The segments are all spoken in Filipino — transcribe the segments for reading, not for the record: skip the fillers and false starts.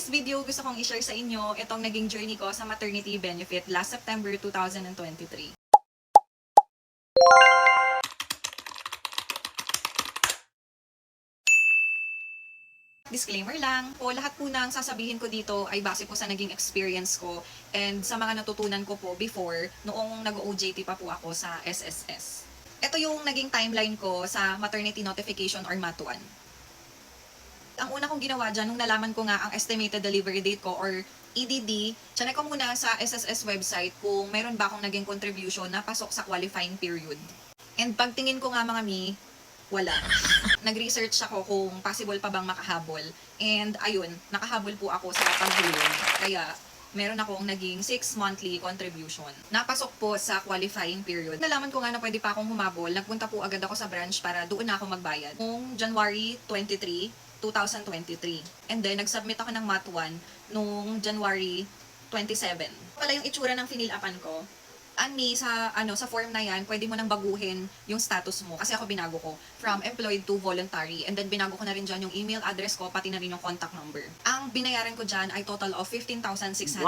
this video, gusto kong i-share sa inyo itong naging journey ko sa maternity benefit last September 2023. Disclaimer lang po, lahat po ng sasabihin ko dito ay base po sa naging experience ko and sa mga natutunan ko po before noong nag-OJT pa po ako sa SSS. Ito yung naging timeline ko sa maternity notification or MAT-1. Ang una kong ginawa dyan, nung nalaman ko nga ang estimated delivery date ko or EDD, tsanay ko muna sa SSS website kung mayroon ba akong naging contribution na pasok sa qualifying period. And pagtingin ko nga mga mi, wala. Nag-research ako kung possible pa bang makahabol. And ayun, nakahabol po ako sa paghulog. Kaya meron akong naging 6 monthly contribution. Napasok po sa qualifying period. Nalaman ko nga na pwede pa akong humabol. Nagpunta po agad ako sa branch para doon na ako magbayad. Noong January 23, 2023. And then, nag-submit ako ng MAT-1 noong January 27. Pala yung itsura ng finil-upan ko. Sa form na yan, pwede mo nang baguhin yung status mo. Kasi ako binago ko from employed to voluntary. And then binago ko na rin dyan yung email address ko, pati na rin yung contact number. Ang binayaran ko dyan ay total of 15,600.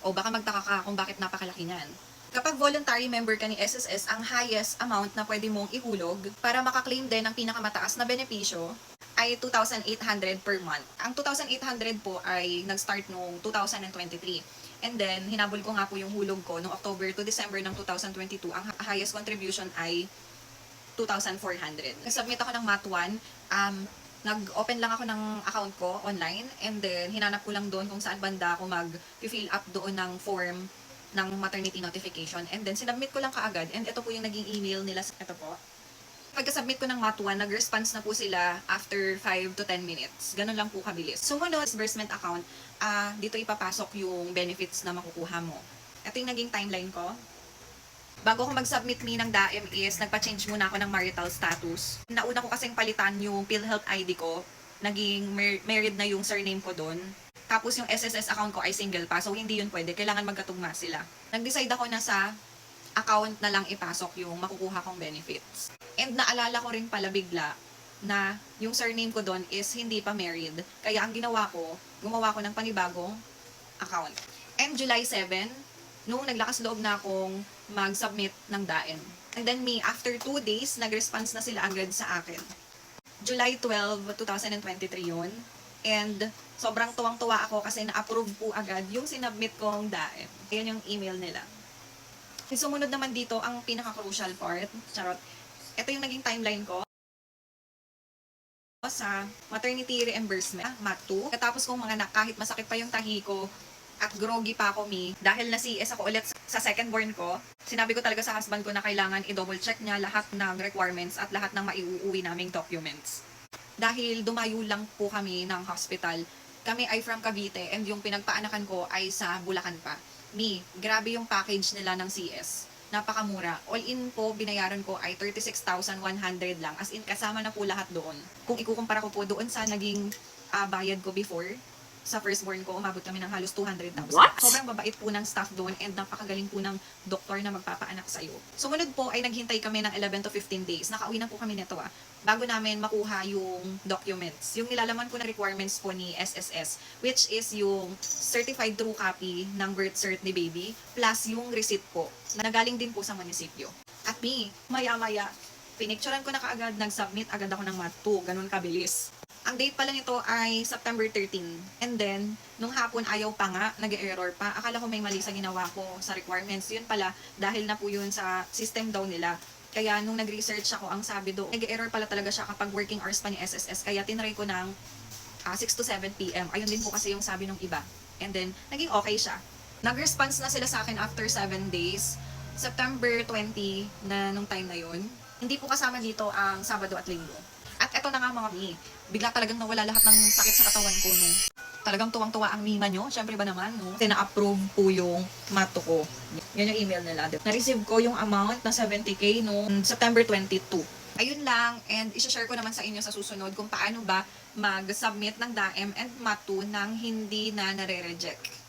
O baka magtaka ka kung bakit napakalaki niyan. Kapag voluntary member ka ni SSS, ang highest amount na pwede mong ihulog para makaklaim din ang pinakamataas na benepisyo ay 2,800 per month. Ang 2,800 po ay nag-start noong 2023. And then, hinabol ko nga po yung hulog ko noong October to December ng 2022. Ang highest contribution ay 2,400. Nag-submit ako ng MAT-1. Nag-open lang ako ng account ko online. And then, hinanap ko lang doon kung saan banda ako mag-fill up doon ng form ng maternity notification. And then, sinubmit ko lang kaagad. And ito po yung naging email nila. Ito po. Pagka-submit ko ng MAT-1, nag-response na po sila after 5 to 10 minutes. Ganun lang po kabilis. Sumunod, disbursement account, dito ipapasok yung benefits na makukuha mo. Ito yung naging timeline ko. Bago ko mag-submit ng DAEM is, nagpa-change muna ako ng marital status. Nauna ko kasing palitan yung PhilHealth ID ko. Naging married na yung surname ko doon. Tapos yung SSS account ko ay single pa, so hindi yun pwede. Kailangan magkatugma sila. Nag-decide ako na sa account na lang ipasok yung makukuha kong benefits. And naalala ko rin pala bigla na yung surname ko doon is hindi pa married. Kaya ang ginawa ko, gumawa ko ng panibagong account. And July 7, nung naglakas loob na akong mag-submit ng DAEM. And then after 2 days, nag-response na sila agad sa akin. July 12, 2023 yun. And sobrang tuwang-tuwa ako kasi na-approve po agad yung sinubmit kong DAEM. Ayan yung email nila. Sumunod naman dito ang pinaka-crucial part. Charot. Ito yung naging timeline ko sa maternity reimbursement, MAT-2. Katapos kong mga kahit masakit pa yung tahi ko at groggy pa ako dahil na-CS ako ulit sa second born ko, sinabi ko talaga sa husband ko na kailangan i-double check niya lahat ng requirements at lahat ng maiuuwi naming documents. Dahil dumayo lang po kami ng hospital, kami ay from Cavite and yung pinagpaanakan ko ay sa Bulacan pa. Grabe yung package nila ng CS. Napakamura. All in po, binayaran ko ay 36,100 lang. As in, kasama na po lahat doon. Kung ikukumpara ko po doon sa naging bayad ko before, sa firstborn ko, umabot kami ng halos 200,000. Sobrang babait po ng staff doon and napakagaling po ng doktor na magpapaanak sa'yo. Sumunod po ay naghintay kami ng 11 to 15 days. Nakauwi na po kami nito bago namin makuha yung documents. Yung nilalaman po na requirements po ni SSS, which is yung certified true copy ng birth cert ni baby, plus yung receipt po, na nagaling din po sa munisipyo. At maya-maya, pinicturean ko na kaagad, nag-submit agad ako ng MAT-2, ganun kabilis. Ang date pala nito ay September 13. And then, nung hapon ayaw pa nga, nag-error pa. Akala ko may mali sa ginawa ko sa requirements. Yun pala, dahil na po yun sa system daw nila. Kaya nung nag-research ako, ang sabi doon, nag-error pala talaga siya kapag working hours pa ni SSS. Kaya tinry ko ng 6 to 7 p.m. Ayun din po kasi yung sabi ng iba. And then, naging okay siya. Nag-response na sila sa akin after 7 days. September 20 na nung time na yun. Hindi po kasama dito ang Sabado at Linggo. At eto na nga mga bigla talagang nawala lahat ng sakit sa katawan ko. No? Talagang tuwang-tuwa ang mima nyo. Siyempre ba naman, no? Kasi na-approve po yung MAT-2 ko. Yan yung email nila. Na-receive ko yung amount na 70K noong September 22. Ayun lang, and isa-share ko naman sa inyo sa susunod kung paano ba mag-submit ng DAEM and MAT-2 nang hindi na nare-reject.